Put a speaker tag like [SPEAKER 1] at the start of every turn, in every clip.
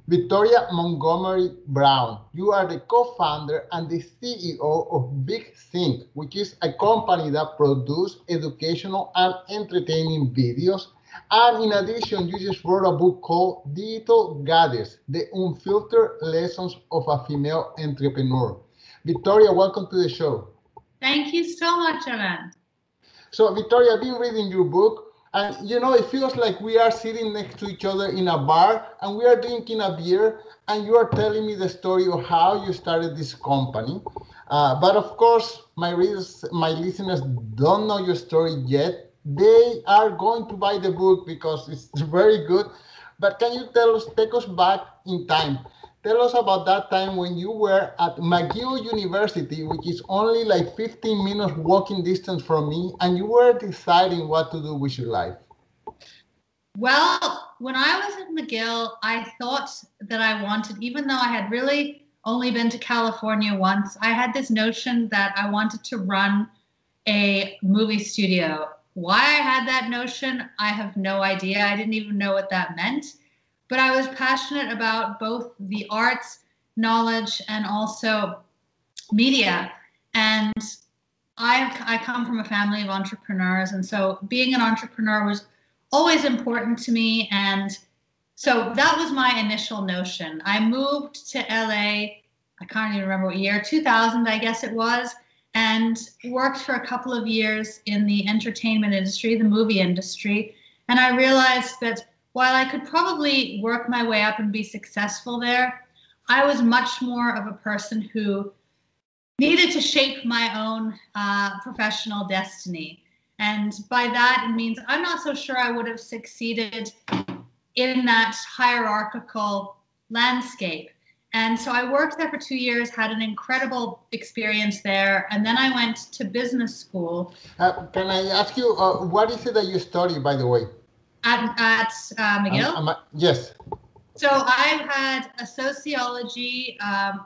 [SPEAKER 1] Victoria Montgomery-Brown, you are the co-founder and the CEO of Big Think, which is a company that produces educational and entertaining videos. And in addition, you just wrote a book called Digital Goddess, The Unfiltered Lessons of a Female Entrepreneur. Victoria, welcome to the show.
[SPEAKER 2] Thank you so much, Alan.
[SPEAKER 1] So, Victoria, I've been reading your book. And it feels like we are sitting next to each other in a bar and we are drinking a beer and you are telling me the story of how you started this company. But of course, my listeners don't know your story yet. They are going to buy the book because it's very good. But can you take us back in time? Tell us about that time when you were at McGill University, which is only like 15 minutes walking distance from me, and you were deciding what to do with your life.
[SPEAKER 2] Well, when I was at McGill, I thought that I wanted, even though I had really only been to California once, I had this notion that I wanted to run a movie studio. Why I had that notion, I have no idea. I didn't even know what that meant. But I was passionate about both the arts, knowledge, and also media. And I come from a family of entrepreneurs. And so being an entrepreneur was always important to me. And so that was my initial notion. I moved to LA, I can't even remember what year, 2000, I guess it was, and worked for a couple of years in the entertainment industry, the movie industry. And I realized that while I could probably work my way up and be successful there, I was much more of a person who needed to shape my own professional destiny. And by that, it means I'm not so sure I would have succeeded in that hierarchical landscape. And so I worked there for 2 years, had an incredible experience there, and then I went to business school.
[SPEAKER 1] Can I ask you, what is it that you study, by the way?
[SPEAKER 2] At McGill?
[SPEAKER 1] Yes.
[SPEAKER 2] So I had a sociology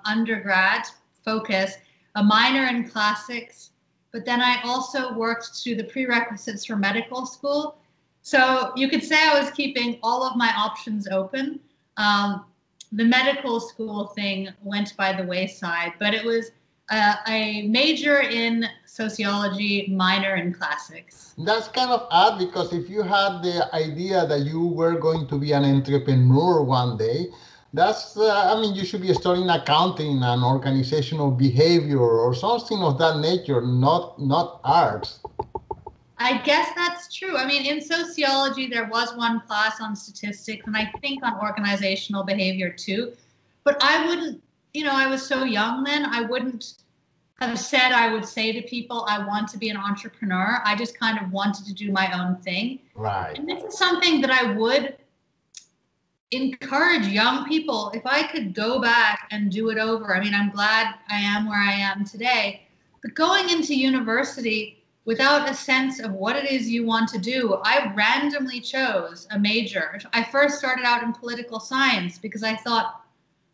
[SPEAKER 2] undergrad focus, a minor in classics, but then I also worked through the prerequisites for medical school. So you could say I was keeping all of my options open. The medical school thing went by the wayside, but it was a major in sociology, minor in classics.
[SPEAKER 1] That's kind of odd because if you had the idea that you were going to be an entrepreneur one day, that's, you should be studying accounting and organizational behavior or something of that nature, not arts.
[SPEAKER 2] I guess that's true. I mean, in sociology, there was one class on statistics and I think on organizational behavior too. But I wouldn't, I was so young then, I wouldn't have said I would say to people, I want to be an entrepreneur. I just kind of wanted to do my own thing.
[SPEAKER 1] Right.
[SPEAKER 2] And this is something that I would encourage young people, if I could go back and do it over. I mean, I'm glad I am where I am today. But going into university without a sense of what it is you want to do, I randomly chose a major. I first started out in political science because I thought,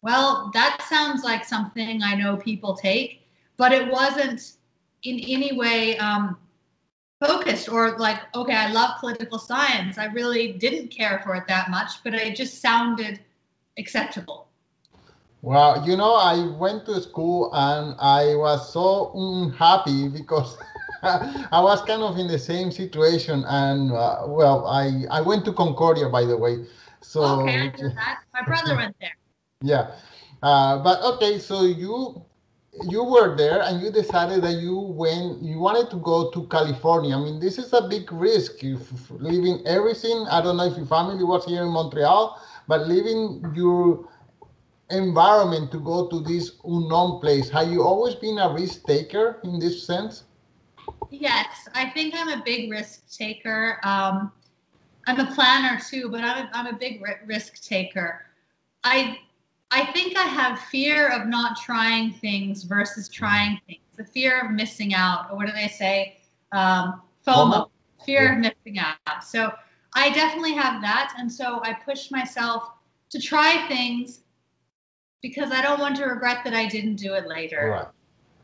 [SPEAKER 2] well, that sounds like something I know people take. But it wasn't in any way focused or like, okay, I love political science. I really didn't care for it that much, but it just sounded acceptable.
[SPEAKER 1] Well, I went to school and I was so unhappy because I was kind of in the same situation. And I went to Concordia, by the way. So
[SPEAKER 2] okay, I know that. My brother went there.
[SPEAKER 1] Yeah. But okay, so you were there and you decided that you wanted to go to California. I mean, this is a big risk. You leaving everything. I don't know if your family was here in Montreal, but leaving your environment to go to this unknown place. Have you always been a risk taker in this sense?
[SPEAKER 2] Yes, I think I'm a big risk taker. I'm a planner too, but I'm a big risk taker. I think I have fear of not trying things versus trying things. The fear of missing out, or what do they say? FOMO, fear of missing out. So I definitely have that. And so I push myself to try things because I don't want to regret that I didn't do it later.
[SPEAKER 1] Right.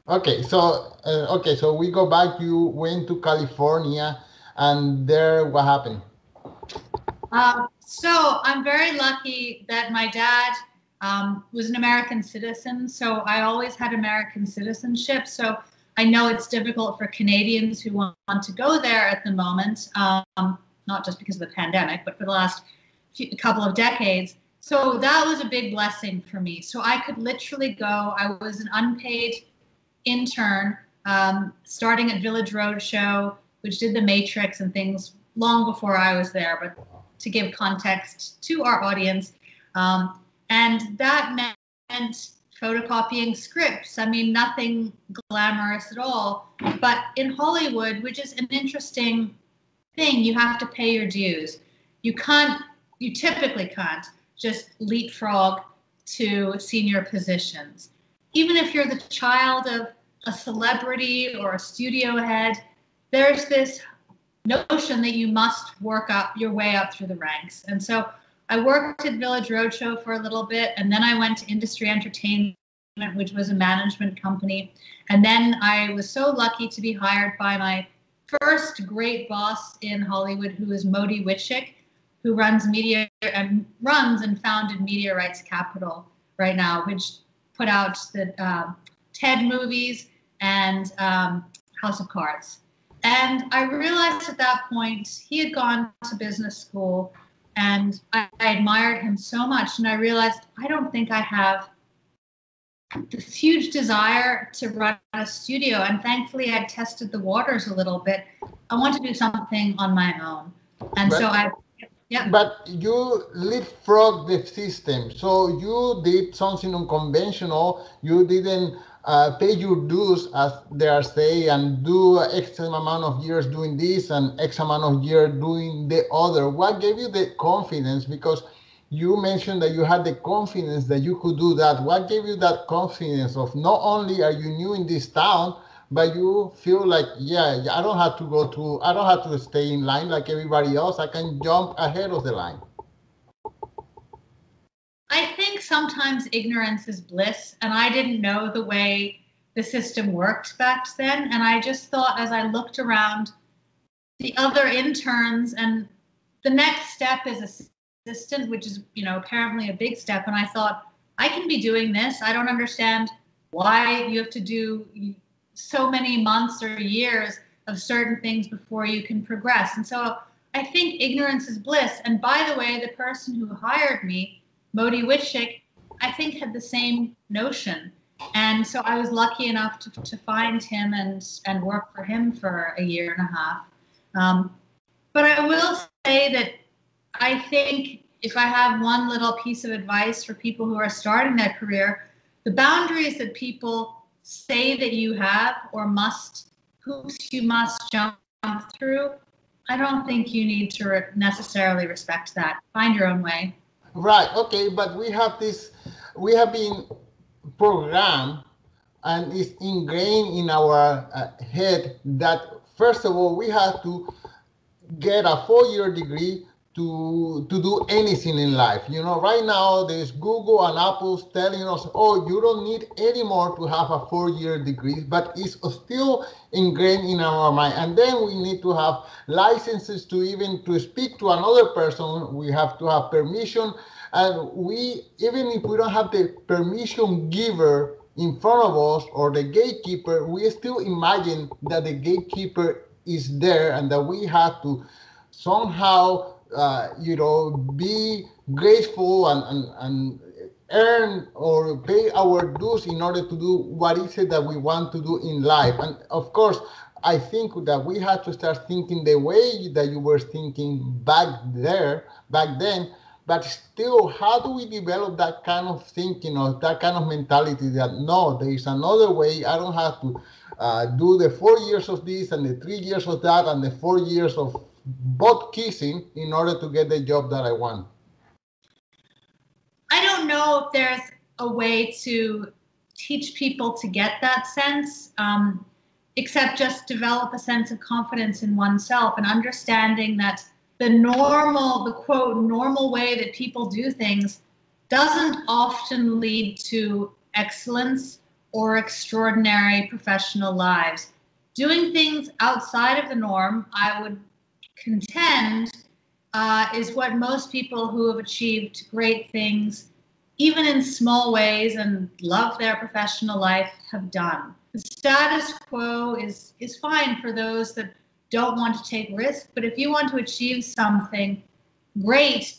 [SPEAKER 1] Okay, so we go back. You went to California, and there, what happened?
[SPEAKER 2] So I'm very lucky that my dad was an American citizen, so I always had American citizenship. So I know it's difficult for Canadians who want to go there at the moment, not just because of the pandemic, but for the last couple of decades. So that was a big blessing for me. So I could literally go. I was an unpaid intern, starting at Village Roadshow, which did The Matrix and things long before I was there, but to give context to our audience. And that meant photocopying scripts. I mean, nothing glamorous at all. But in Hollywood, which is an interesting thing, you have to pay your dues. You typically can't just leapfrog to senior positions. Even if you're the child of a celebrity or a studio head, there's this notion that you must work up your way up through the ranks. And so I worked at Village Roadshow for a little bit, and then I went to Industry Entertainment, which was a management company. And then I was so lucky to be hired by my first great boss in Hollywood, who is Modi Wishik, who runs and founded Media Rights Capital right now, which put out the TED movies and House of Cards. And I realized at that point, he had gone to business school, and I admired him so much. And I realized, I don't think I have this huge desire to run a studio. And thankfully, I tested the waters a little bit. I want to do something on my own. And yeah.
[SPEAKER 1] But you leapfrog the system. So you did something unconventional. You didn't pay your dues, as they are saying, and do X amount of years doing this and X amount of years doing the other. What gave you the confidence? Because you mentioned that you had the confidence that you could do that. What gave you that confidence of not only are you new in this town, but you feel like, yeah, I don't have to stay in line like everybody else. I can jump ahead of the line.
[SPEAKER 2] I think sometimes ignorance is bliss, and I didn't know the way the system worked back then. And I just thought, as I looked around the other interns, and the next step is assistant, which is, apparently a big step. And I thought, I can be doing this. I don't understand why you have to do so many months or years of certain things before you can progress. And so I think ignorance is bliss. And by the way, the person who hired me, Modi Wishik, I think had the same notion. And so I was lucky enough to find him and work for him for a year and a half. But I will say that I think if I have one little piece of advice for people who are starting their career, the boundaries that people say that you have or hoops you must jump through, I don't think you need to necessarily respect that. Find your own way.
[SPEAKER 1] Right. Okay. But we have been programmed, and it's ingrained in our head that, first of all, we have to get a 4-year degree to do anything in life. Right now there's Google and Apple's telling us, oh, you don't need anymore to have a 4-year degree, but it's still ingrained in our mind. And then we need to have licenses to speak to another person. We have to have permission. And even if we don't have the permission giver in front of us or the gatekeeper, we still imagine that the gatekeeper is there and that we have to somehow be grateful and earn or pay our dues in order to do what is it that we want to do in life. And of course, I think that we have to start thinking the way that you were thinking back then. But still, how do we develop that kind of thinking or that kind of mentality that, no, there is another way. I don't have to do the 4 years of this and the 3 years of that and the 4 years of butt kissing in order to get the job that I want.
[SPEAKER 2] I don't know if there's a way to teach people to get that sense, except just develop a sense of confidence in oneself and understanding that the quote, normal way that people do things doesn't often lead to excellence or extraordinary professional lives. Doing things outside of the norm, I would contend, is what most people who have achieved great things even in small ways, and love their professional life, have done. The status quo is fine for those that don't want to take risk, but if you want to achieve something great,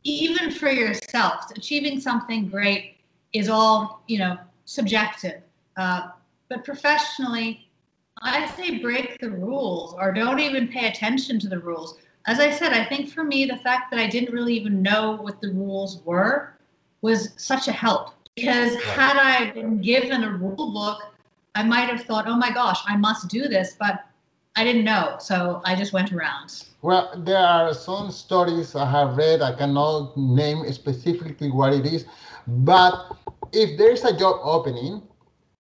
[SPEAKER 2] even for yourself, achieving something great is all, subjective. But professionally, I say break the rules or don't even pay attention to the rules. As I said, I think for me, the fact that I didn't really even know what the rules were was such a help. Because had I been given a rule book, I might have thought, oh my gosh, I must do this, but I didn't know. So I just went around.
[SPEAKER 1] Well, there are some stories I have read. I cannot name specifically what it is, but if there is a job opening,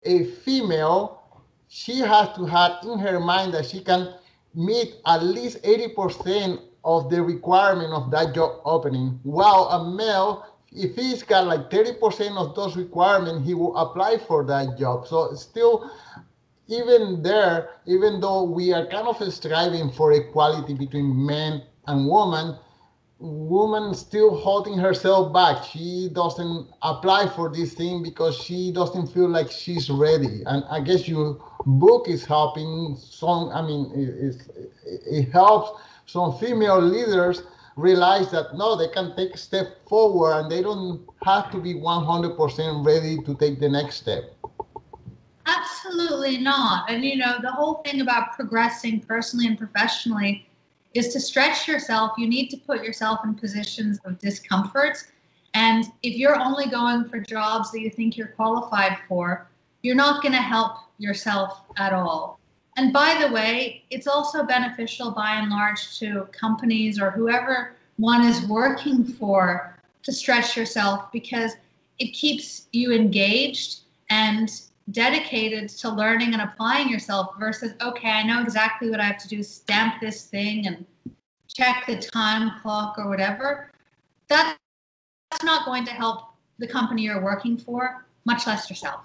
[SPEAKER 1] a female, she has to have in her mind that she can meet at least 80% of the requirement of that job opening, while a male, if he's got like 30% of those requirements, he will apply for that job. So still, even there, even though we are kind of striving for equality between men and woman still holding herself back. She doesn't apply for this thing because she doesn't feel like she's ready. And I guess your book is helping some, it helps some female leaders realize that no, they can take a step forward and they don't have to be 100% ready to take the next step.
[SPEAKER 2] Absolutely not. And the whole thing about progressing personally and professionally is to stretch yourself. You need to put yourself in positions of discomfort. And if you're only going for jobs that you think you're qualified for, you're not going to help yourself at all. And by the way, it's also beneficial by and large to companies or whoever one is working for to stretch yourself, because it keeps you engaged and dedicated to learning and applying yourself versus, okay, I know exactly what I have to do, stamp this thing and check the time clock or whatever. That's not going to help the company you're working for, much less yourself.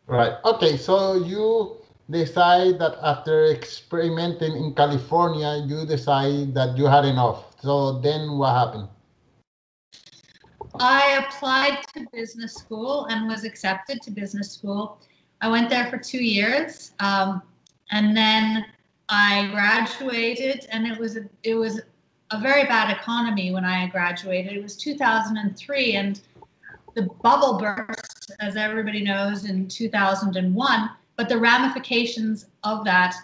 [SPEAKER 1] Right. Okay, so you decide that after experimenting in California, you decide that you had enough. So then what happened?
[SPEAKER 2] I applied to business school and was accepted to business school. I went there for 2 years, and then I graduated, and it was a very bad economy when I graduated. It was 2003, and the bubble burst, as everybody knows, in 2001. But the ramifications of that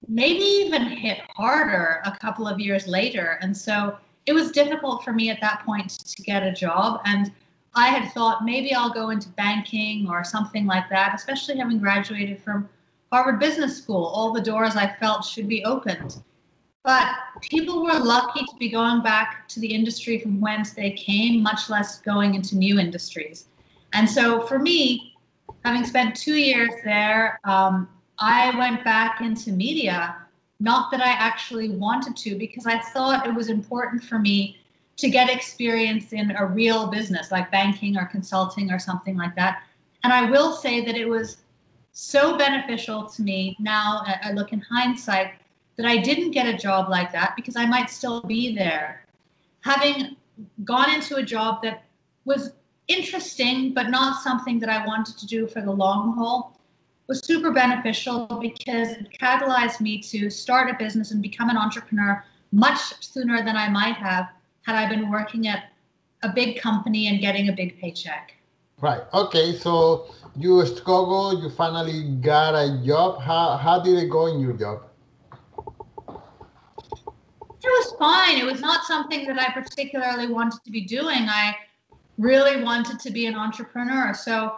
[SPEAKER 2] maybe even hit harder a couple of years later, and so it was difficult for me at that point to get a job. And I had thought maybe I'll go into banking or something like that, especially having graduated from Harvard Business School. All the doors I felt should be opened. But people were lucky to be going back to the industry from whence they came, much less going into new industries. And so for me, having spent 2 years there, I went back into media, not that I actually wanted to, because I thought it was important for me to get experience in a real business like banking or consulting or something like that. And I will say that it was so beneficial to me now, I look in hindsight, that I didn't get a job like that because I might still be there. Having gone into a job that was interesting, but not something that I wanted to do for the long haul, was super beneficial because it catalyzed me to start a business and become an entrepreneur much sooner than I might have had I been working at a big company and getting a big paycheck.
[SPEAKER 1] Right. Okay. So you struggled. You finally got a job. How did it go in your job?
[SPEAKER 2] It was fine. It was not something that I particularly wanted to be doing. I really wanted to be an entrepreneur. So,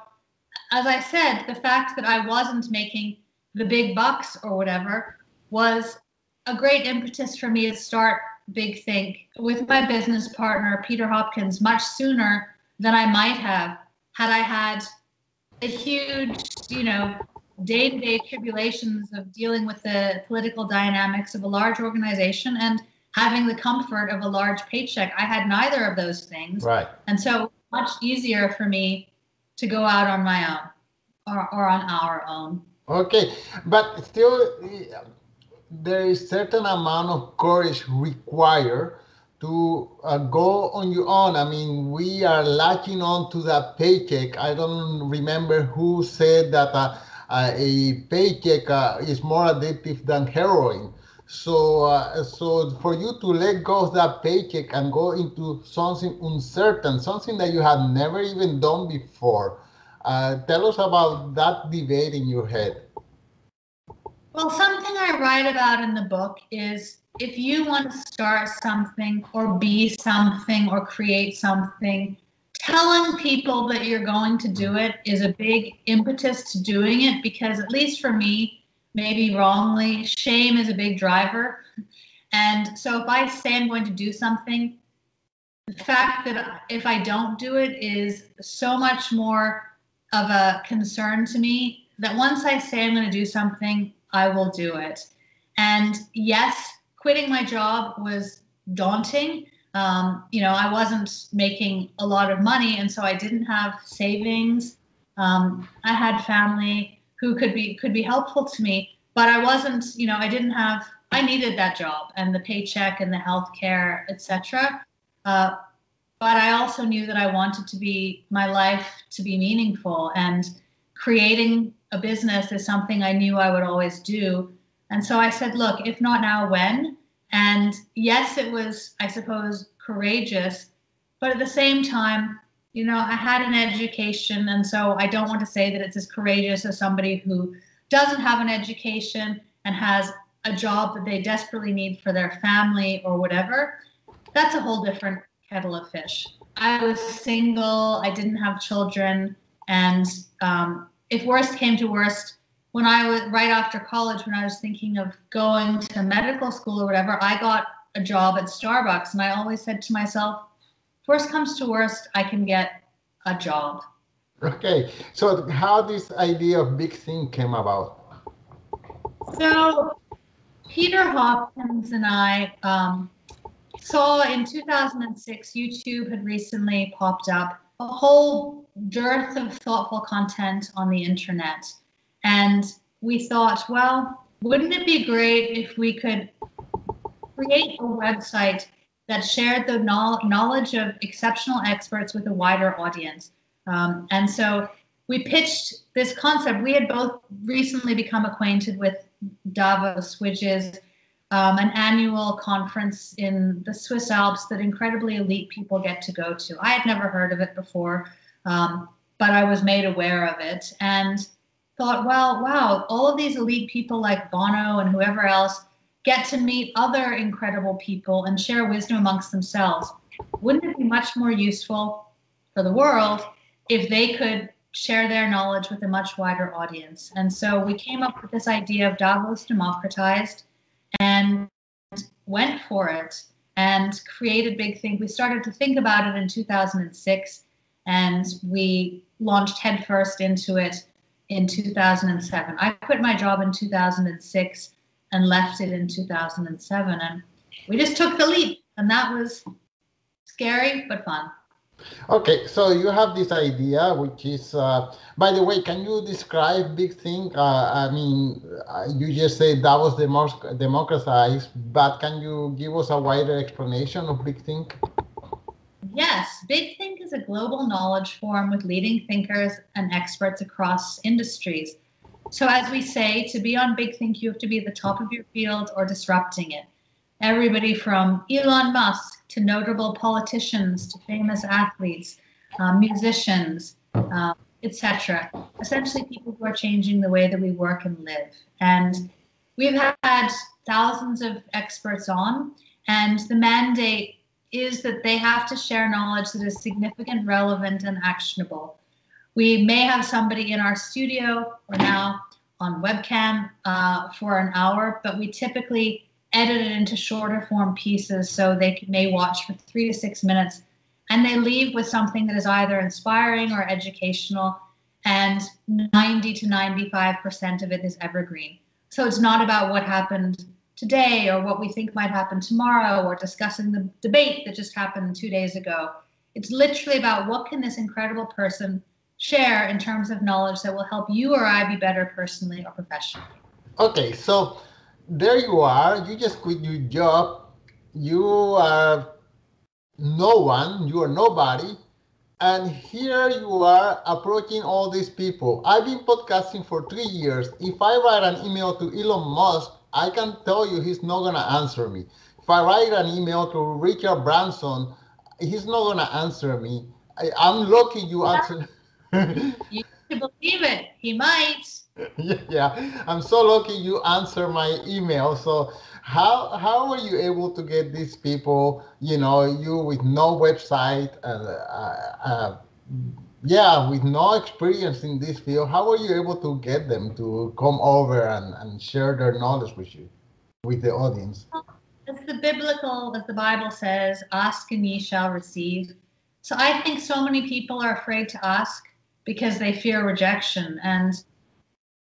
[SPEAKER 2] as I said, the fact that I wasn't making the big bucks or whatever was a great impetus for me to start Big Think with my business partner, Peter Hopkins, much sooner than I might have had I had a huge, day-to-day tribulations of dealing with the political dynamics of a large organization and having the comfort of a large paycheck. I had neither of those things.
[SPEAKER 1] Right.
[SPEAKER 2] And so much easier for me to go out on my own or on our own.
[SPEAKER 1] Okay. But still, there is certain amount of courage required to go on your own. I mean, we are latching on to that paycheck. I don't remember who said that a paycheck is more addictive than heroin. So for you to let go of that paycheck and go into something uncertain, something that you have never even done before, tell us about that debate in your head.
[SPEAKER 2] Well, something I write about in the book is if you want to start something or be something or create something, telling people that you're going to do it is a big impetus to doing it because, at least for me, maybe wrongly, shame is a big driver. And so if I say I'm going to do something, the fact that if I don't do it is so much more of a concern to me that once I say I'm going to do something, I will do it. And yes, quitting my job was daunting. I wasn't making a lot of money, and so I didn't have savings. I had family who could be helpful to me, but I wasn't. I didn't have. I needed that job and the paycheck and the health care, etc. But I also knew that I wanted my life to be meaningful, and creating a business is something I knew I would always do. And so I said, look, if not now, when? And yes, it was, I suppose, courageous, but at the same time, I had an education, and so I don't want to say that it's as courageous as somebody who doesn't have an education and has a job that they desperately need for their family or whatever. That's a whole different kettle of fish. I was single, I didn't have children, and if worst came to worst, when I was right after college, when I was thinking of going to medical school or whatever, I got a job at Starbucks, and I always said to myself, worst comes to worst, I can get a job.
[SPEAKER 1] Okay, so how this idea of big thing came about?
[SPEAKER 2] So Peter Hopkins and I saw in 2006, YouTube had recently popped up a whole dearth of thoughtful content on the internet. And we thought, well, wouldn't it be great if we could create a website that shared the knowledge of exceptional experts with a wider audience? And so we pitched this concept. We had both recently become acquainted with Davos, which is an annual conference in the Swiss Alps that incredibly elite people get to go to. I had never heard of it before, but I was made aware of it and thought, well, wow, all of these elite people like Bono and whoever else get to meet other incredible people and share wisdom amongst themselves. Wouldn't it be much more useful for the world if they could share their knowledge with a much wider audience? And so we came up with this idea of Davos Democratized and went for it and created Big Think. We started to think about it in 2006, and we launched headfirst into it in 2007. I quit my job in 2006 and left it in 2007, and we just took the leap, and that was scary but fun.
[SPEAKER 1] Okay, so you have this idea, which is, by the way, can you describe Big Think? You just said that was democratized, but can you give us a wider explanation of Big Think?
[SPEAKER 2] Yes, Big Think is a global knowledge forum with leading thinkers and experts across industries. So as we say, to be on Big Think, you have to be at the top of your field or disrupting it. Everybody from Elon Musk to notable politicians to famous athletes, musicians, etc. Essentially people who are changing the way that we work and live. And we've had thousands of experts on, and the mandate is that they have to share knowledge that is significant, relevant, and actionable. We may have somebody in our studio or now on webcam for an hour, but we typically edit it into shorter form pieces so they may watch for 3 to 6 minutes, and they leave with something that is either inspiring or educational, and 90 to 95% of it is evergreen. So it's not about what happened today or what we think might happen tomorrow or discussing the debate that just happened 2 days ago. It's literally about what can this incredible person share in terms of knowledge that will help you or I be better personally or professionally.
[SPEAKER 1] Okay, so there you are. You just quit your job. You are no one, you are nobody, and here you are approaching all these people. I've been podcasting for 3 years. If I write an email to Elon Musk, I can tell you he's not gonna answer me. If I write an email to Richard Branson, he's not gonna answer me. I'm lucky you actually.
[SPEAKER 2] You to believe it. He might.
[SPEAKER 1] Yeah, I'm so lucky you answer my email. So how were you able to get these people? You with no website, yeah, with no experience in this field. How were you able to get them to come over and share their knowledge with you, with the audience?
[SPEAKER 2] It's the biblical, as the Bible says, ask and ye shall receive. So I think so many people are afraid to ask because they fear rejection. And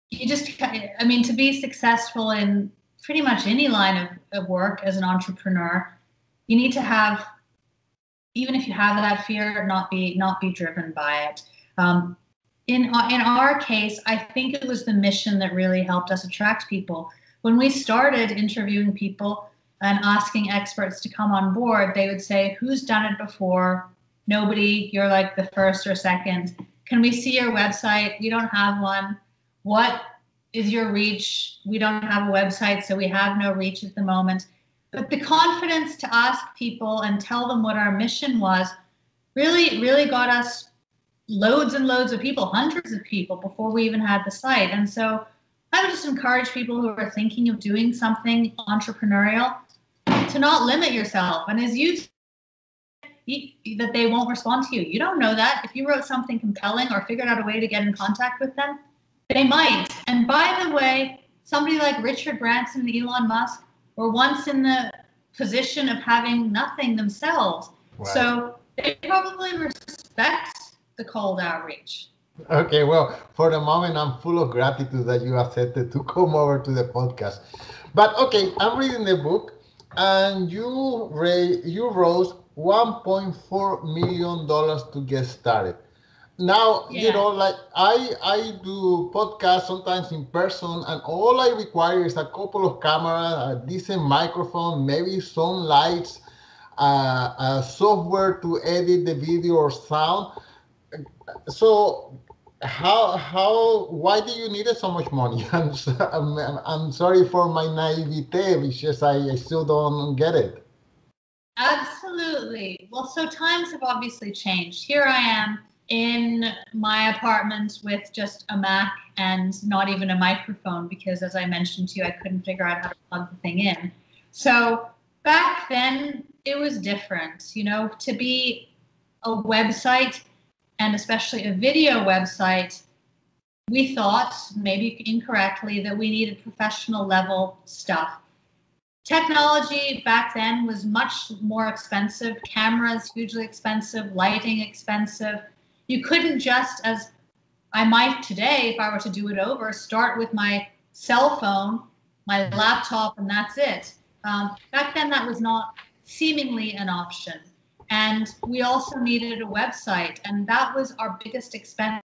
[SPEAKER 2] you just, I mean, to be successful in pretty much any line of work as an entrepreneur, you need to have, even if you have that fear, not be driven by it. In our case, I think it was the mission that really helped us attract people. When we started interviewing people and asking experts to come on board, they would say, "Who's done it before?" "Nobody. You're like the first or second." "Can we see your website?" "We don't have one." "What is your reach?" "We don't have a website, so we have no reach at the moment." But the confidence to ask people and tell them what our mission was really got us loads and loads of people, hundreds of people before we even had the site. And so I would just encourage people who are thinking of doing something entrepreneurial to not limit yourself. And as you that they won't respond to you. You don't know that. If you wrote something compelling or figured out a way to get in contact with them, they might. And by the way, somebody like Richard Branson and Elon Musk were once in the position of having nothing themselves. Right. So they probably respect the cold outreach.
[SPEAKER 1] Okay, well, for the moment, I'm full of gratitude that you accepted to come over to the podcast. But okay, I'm reading the book, and you rose $1.4 million to get started. Now,
[SPEAKER 2] Yeah.
[SPEAKER 1] like I do podcasts sometimes in person, and all I require is a couple of cameras, a decent microphone, maybe some lights, a software to edit the video or sound. So why do you need so much money? I'm sorry for my naivete, because I still don't get it.
[SPEAKER 2] Absolutely. Well, so times have obviously changed. Here I am in my apartment with just a Mac and not even a microphone because, as I mentioned to you, I couldn't figure out how to plug the thing in. So back then, it was different. To be a website, and especially a video website, we thought, maybe incorrectly, that we needed professional level stuff. Technology back then was much more expensive. Cameras hugely expensive, lighting expensive. You couldn't just, as I might today, if I were to do it over, start with my cell phone, my laptop, and that's it. Back then, that was not seemingly an option. And we also needed a website, and that was our biggest expense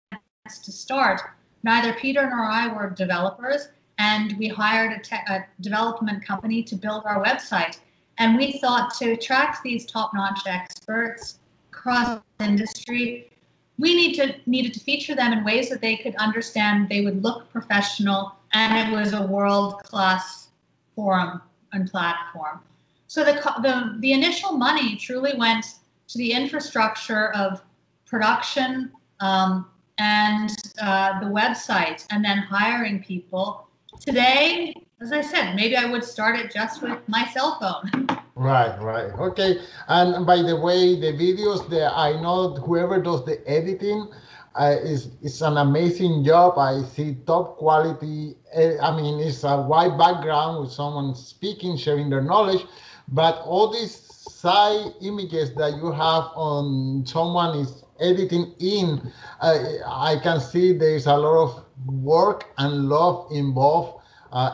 [SPEAKER 2] to start. Neither Peter nor I were developers, and we hired a development company to build our website. And we thought to attract these top-notch experts across industry, we needed to feature them in ways that they could understand, they would look professional, and it was a world-class forum and platform. So the initial money truly went to the infrastructure of production and the website, and then hiring people. Today, as I said, maybe I would start it just with my cell phone.
[SPEAKER 1] Right, right. Okay. And by the way, the videos that I know whoever does the editing is an amazing job. I see top quality. I mean, it's a white background with someone speaking, sharing their knowledge, but all these side images that you have on someone is editing in, I can see there's a lot of work and love involved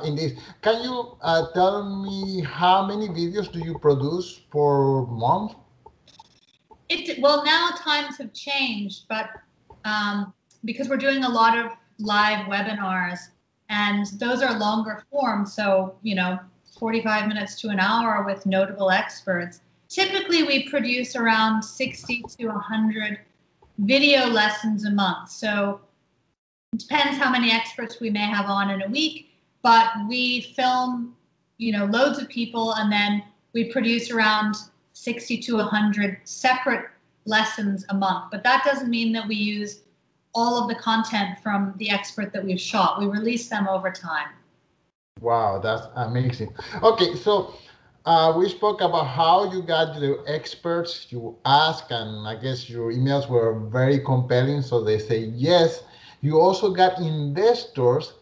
[SPEAKER 1] in this. Can you tell me how many videos do you produce per month?
[SPEAKER 2] Well, now times have changed, but because we're doing a lot of live webinars, and those are longer form, so 45 minutes to an hour with notable experts. Typically, we produce around 60 to 100 video lessons a month. So it depends how many experts we may have on in a week, but we film, loads of people, and then we produce around 60 to 100 separate lessons a month. But that doesn't mean that we use all of the content from the expert that we've shot. We release them over time.
[SPEAKER 1] Wow, that's amazing. Okay, so we spoke about how you got the experts you ask, and I guess your emails were very compelling, so they say yes. You also got investors,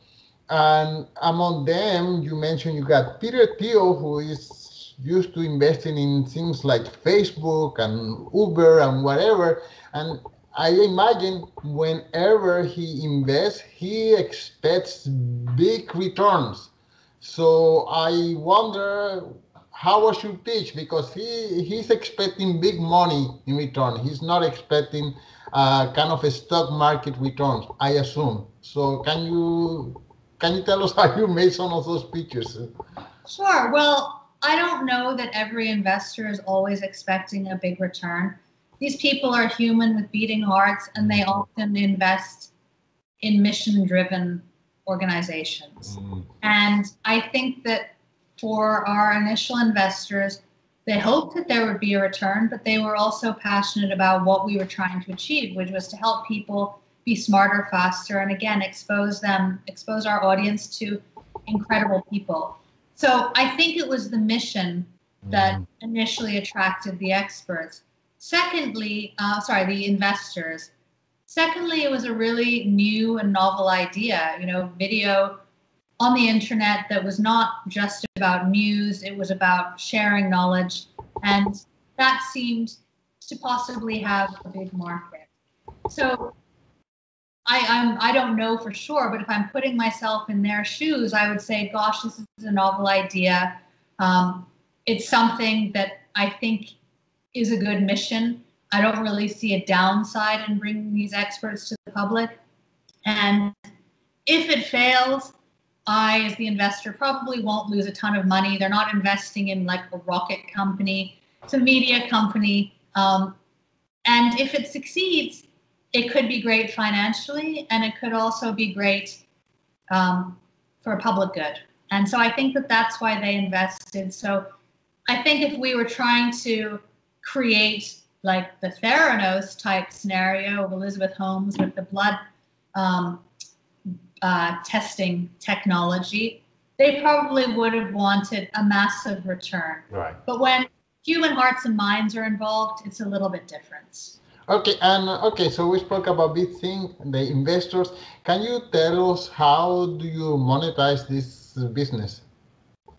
[SPEAKER 1] and among them, you mentioned you got Peter Thiel, who is used to investing in things like Facebook and Uber and whatever. And I imagine whenever he invests, he expects big returns. So I wonder, how was your pitch? Because he's expecting big money in return. He's not expecting kind of a stock market returns, I assume. So can you tell us how you made some of those pitches?
[SPEAKER 2] Sure. Well, I don't know that every investor is always expecting a big return. These people are human with beating hearts, and they often invest in mission-driven organizations. And I think that for our initial investors, they hoped that there would be a return, but they were also passionate about what we were trying to achieve, which was to help people be smarter, faster, and again, expose our audience to incredible people. So I think it was the mission that initially attracted the experts. Secondly, the investors. Secondly, it was a really new and novel idea, video on the internet that was not just about news, it was about sharing knowledge, and that seemed to possibly have a big market. So I don't know for sure, but if I'm putting myself in their shoes, I would say, gosh, this is a novel idea. It's something that I think is a good mission. I don't really see a downside in bringing these experts to the public. And if it fails, I, as the investor, probably won't lose a ton of money. They're not investing in like a rocket company. It's a media company. And if it succeeds, it could be great financially, and it could also be great for public good. And so I think that that's why they invested. So I think if we were trying to create like the Theranos type scenario of Elizabeth Holmes with the blood testing technology, they probably would have wanted a massive return.
[SPEAKER 1] Right.
[SPEAKER 2] But when human hearts and minds are involved, it's a little bit different.
[SPEAKER 1] Okay, so we spoke about big thing, the investors. Can you tell us how do you monetize this business?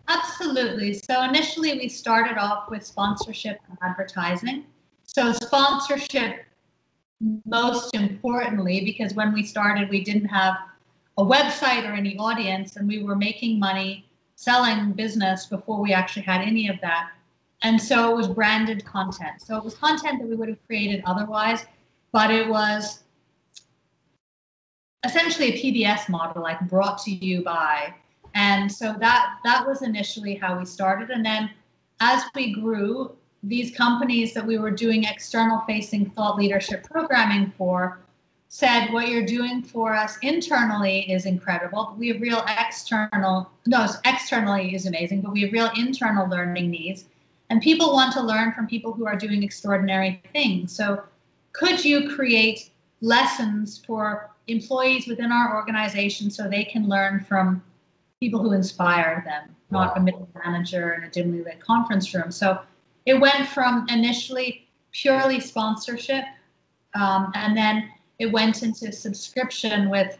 [SPEAKER 2] Absolutely. So initially we started off with sponsorship and advertising. So sponsorship, most importantly, because when we started, we didn't have a website or any audience, and we were making money selling business before we actually had any of that. And so it was branded content. So it was content that we would have created otherwise, but it was essentially a PBS model, like brought to you by. And so that was initially how we started. And then as we grew, these companies that we were doing external facing thought leadership programming for said, what you're doing for us internally is incredible, but we have real externally is amazing, but we have real internal learning needs. And people want to learn from people who are doing extraordinary things. So could you create lessons for employees within our organization so they can learn from people who inspire them, not a middle manager in a dimly lit conference room? So it went from initially purely sponsorship, and then it went into subscription with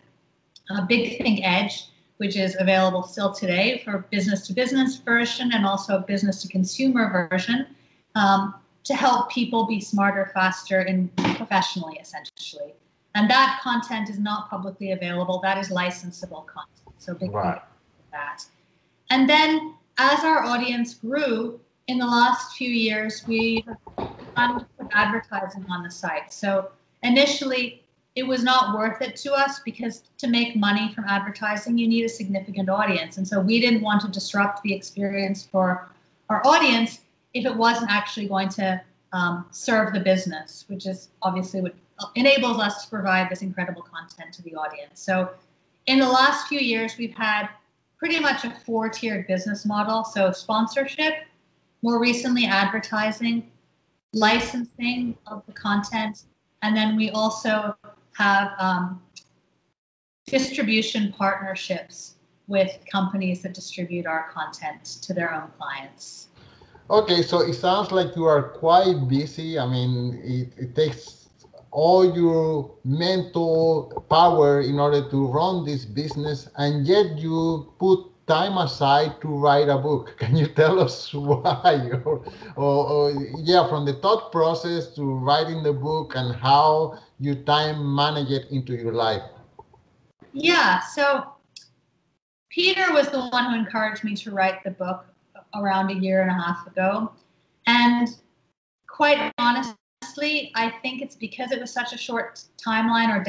[SPEAKER 2] Big Think Edge, which is available still today for business-to-business version and also business to consumer version, to help people be smarter, faster, and professionally, essentially. And that content is not publicly available. That is licensable content. So big thing that. And then as our audience grew in the last few years, we began to put advertising on the site. So initially, it was not worth it to us because to make money from advertising, you need a significant audience. And so we didn't want to disrupt the experience for our audience. if it wasn't actually going to serve the business, which is obviously what enables us to provide this incredible content to the audience. So in the last few years, we've had pretty much a 4-tiered business model. So sponsorship, more recently advertising, licensing of the content, and then we also have distribution partnerships with companies that distribute our content to their own clients.
[SPEAKER 1] Okay, so it sounds like you are quite busy. I mean, it takes all your mental power in order to run this business, and yet you put time aside to write a book. Can you tell us why? Or yeah, from the thought process to writing the book and how you time manage it into your life.
[SPEAKER 2] Yeah, so Peter was the one who encouraged me to write the book around a year and a half ago. And quite honestly, I think it's because it was such a short timeline or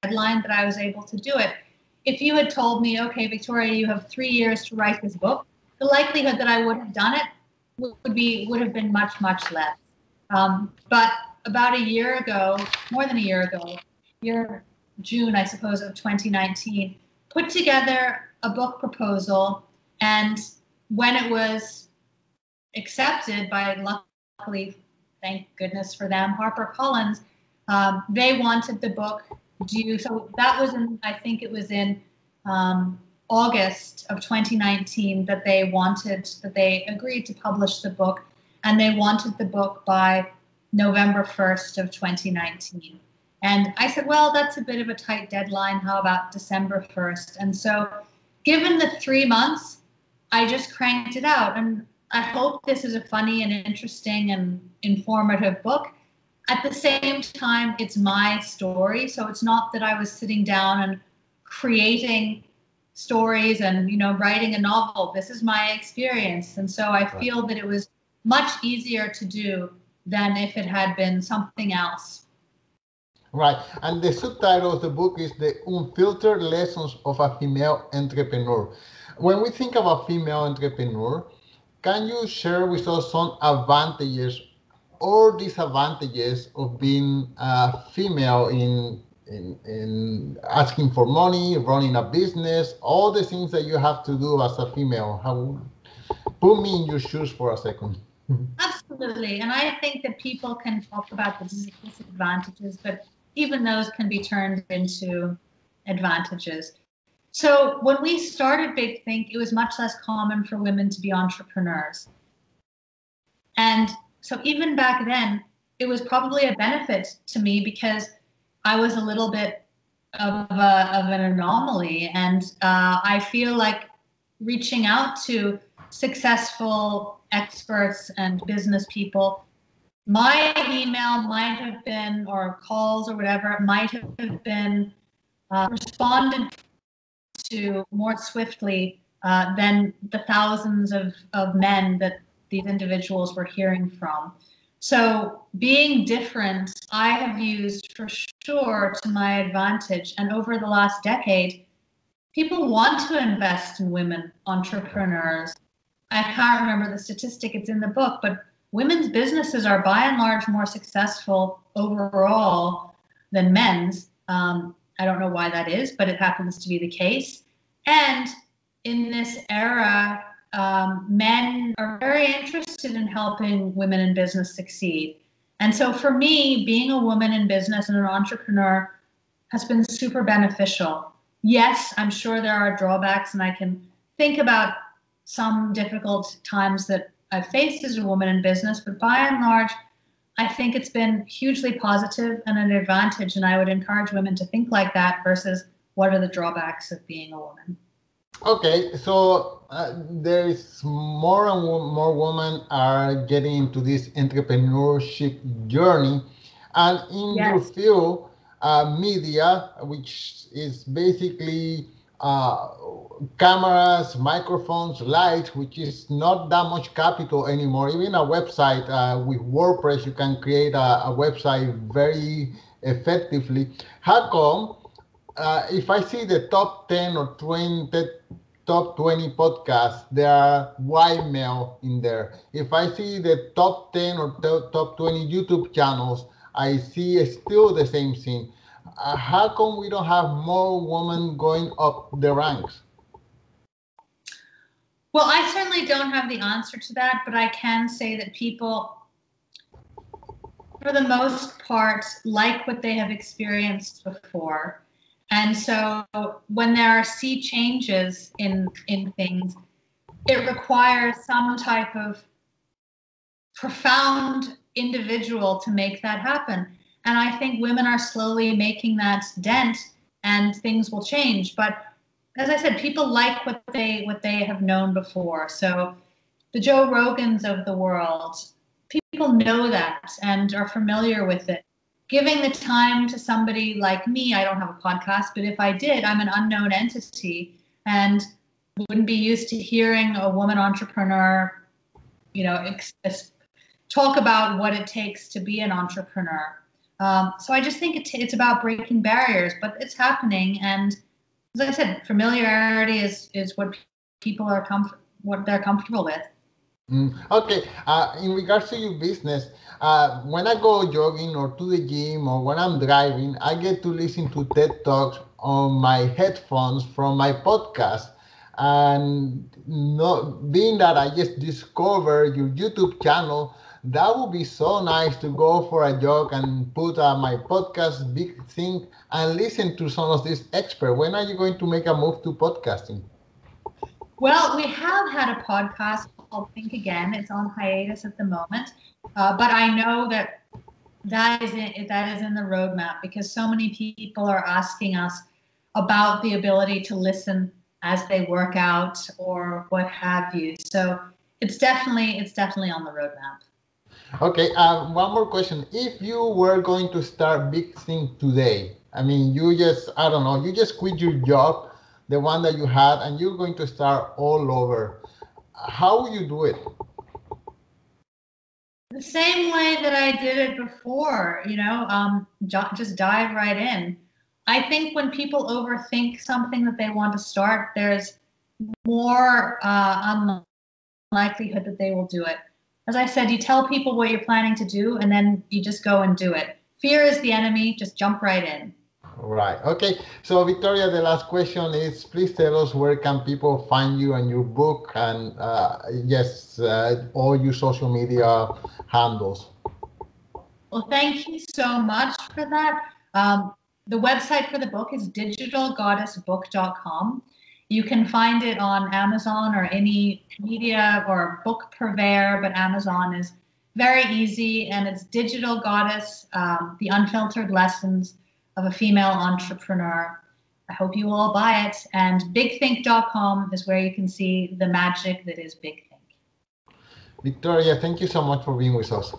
[SPEAKER 2] deadline that I was able to do it. If you had told me, okay, Victoria, you have 3 years to write this book, the likelihood that I would have done it would have been much, much less. But about a year ago, more than a year ago, June, I suppose, of 2019, put together a book proposal, and when it was accepted by, luckily, thank goodness for them, HarperCollins, they wanted the book due. So that was in, I think it was in August of 2019 that they agreed to publish the book, and they wanted the book by November 1st of 2019. And I said, well, that's a bit of a tight deadline. How about December 1st? And so given the 3 months, I just cranked it out. And I hope this is a funny and interesting and informative book. At the same time, it's my story. So it's not that I was sitting down and creating stories and, writing a novel. This is my experience. And so I feel that it was much easier to do than if it had been something else.
[SPEAKER 1] Right. And the subtitle of the book is The Unfiltered Lessons of a Female Entrepreneur. When we think of a female entrepreneur, can you share with us some advantages or disadvantages of being a female in asking for money, running a business, all the things that you have to do as a female? Put me in your shoes for a second.
[SPEAKER 2] Absolutely. And I think that people can talk about the disadvantages, but even those can be turned into advantages. So when we started Big Think, it was much less common for women to be entrepreneurs. And so even back then, it was probably a benefit to me because I was a little bit of an anomaly. And I feel like reaching out to successful experts and business people, my email might have been, or calls or whatever, might have been responded to more swiftly than the thousands of men that these individuals were hearing from. So being different, I have used for sure to my advantage. And over the last decade, people want to invest in women entrepreneurs. I can't remember the statistic, it's in the book, but women's businesses are by and large more successful overall than men's. I don't know why that is, but it happens to be the case. And in this era, men are very interested in helping women in business succeed. And so for me, being a woman in business and an entrepreneur has been super beneficial. Yes, I'm sure there are drawbacks, and I can think about some difficult times that I've faced as a woman in business, but by and large, I think it's been hugely positive and an advantage, and I would encourage women to think like that versus what are the drawbacks of being a woman.
[SPEAKER 1] Okay, so there is more and more women are getting into this entrepreneurship journey, and in your field, media, which is basically cameras, microphones, lights, which is not that much capital anymore. Even a website with WordPress, you can create a website very effectively. How come if I see the top 10 or 20 top 20 podcasts, there are white male in there. If I see the top 10 or top 20 YouTube channels, I see still the same thing. How come we don't have more women going up the ranks?
[SPEAKER 2] Well, I certainly don't have the answer to that, but I can say that people, for the most part, like what they have experienced before. And so when there are sea changes in things, it requires some type of profound individual to make that happen. And I think women are slowly making that dent, and things will change. But as I said, people like what they have known before. So the Joe Rogans of the world, people know that and are familiar with it. Giving the time to somebody like me, I don't have a podcast, but if I did, I'm an unknown entity and wouldn't be used to hearing a woman entrepreneur, talk about what it takes to be an entrepreneur. So I just think it's about breaking barriers, but it's happening. And as I said, familiarity is what people are what they're comfortable with.
[SPEAKER 1] Okay. In regards to your business, when I go jogging or to the gym or when I'm driving, I get to listen to TED Talks on my headphones from my podcast. And being that I just discovered your YouTube channel, that would be so nice to go for a jog and put my podcast, Big Think, and listen to some of these experts. When are you going to make a move to podcasting?
[SPEAKER 2] Well, we have had a podcast called Think Again. It's on hiatus at the moment, but I know that is in the roadmap because so many people are asking us about the ability to listen as they work out or what have you. So it's definitely on the roadmap.
[SPEAKER 1] Okay, one more question. If you were going to start Big Thing today, I mean, you just quit your job, the one that you had, and you're going to start all over. How will you do it?
[SPEAKER 2] The same way that I did it before, just dive right in. I think when people overthink something that they want to start, there's more unlikelihood that they will do it. As I said, you tell people what you're planning to do, and then you just go and do it. Fear is the enemy. Just jump right in.
[SPEAKER 1] Right. Okay. So, Victoria, the last question is, please tell us where can people find you and your book and, all your social media handles.
[SPEAKER 2] Well, thank you so much for that. The website for the book is digitalgoddessbook.com. You can find it on Amazon or any media or book purveyor, but Amazon is very easy, and it's Digital Goddess, the Unfiltered Lessons of a Female Entrepreneur. I hope you will all buy it. And bigthink.com is where you can see the magic that is Big Think.
[SPEAKER 1] Victoria, thank you so much for being with us.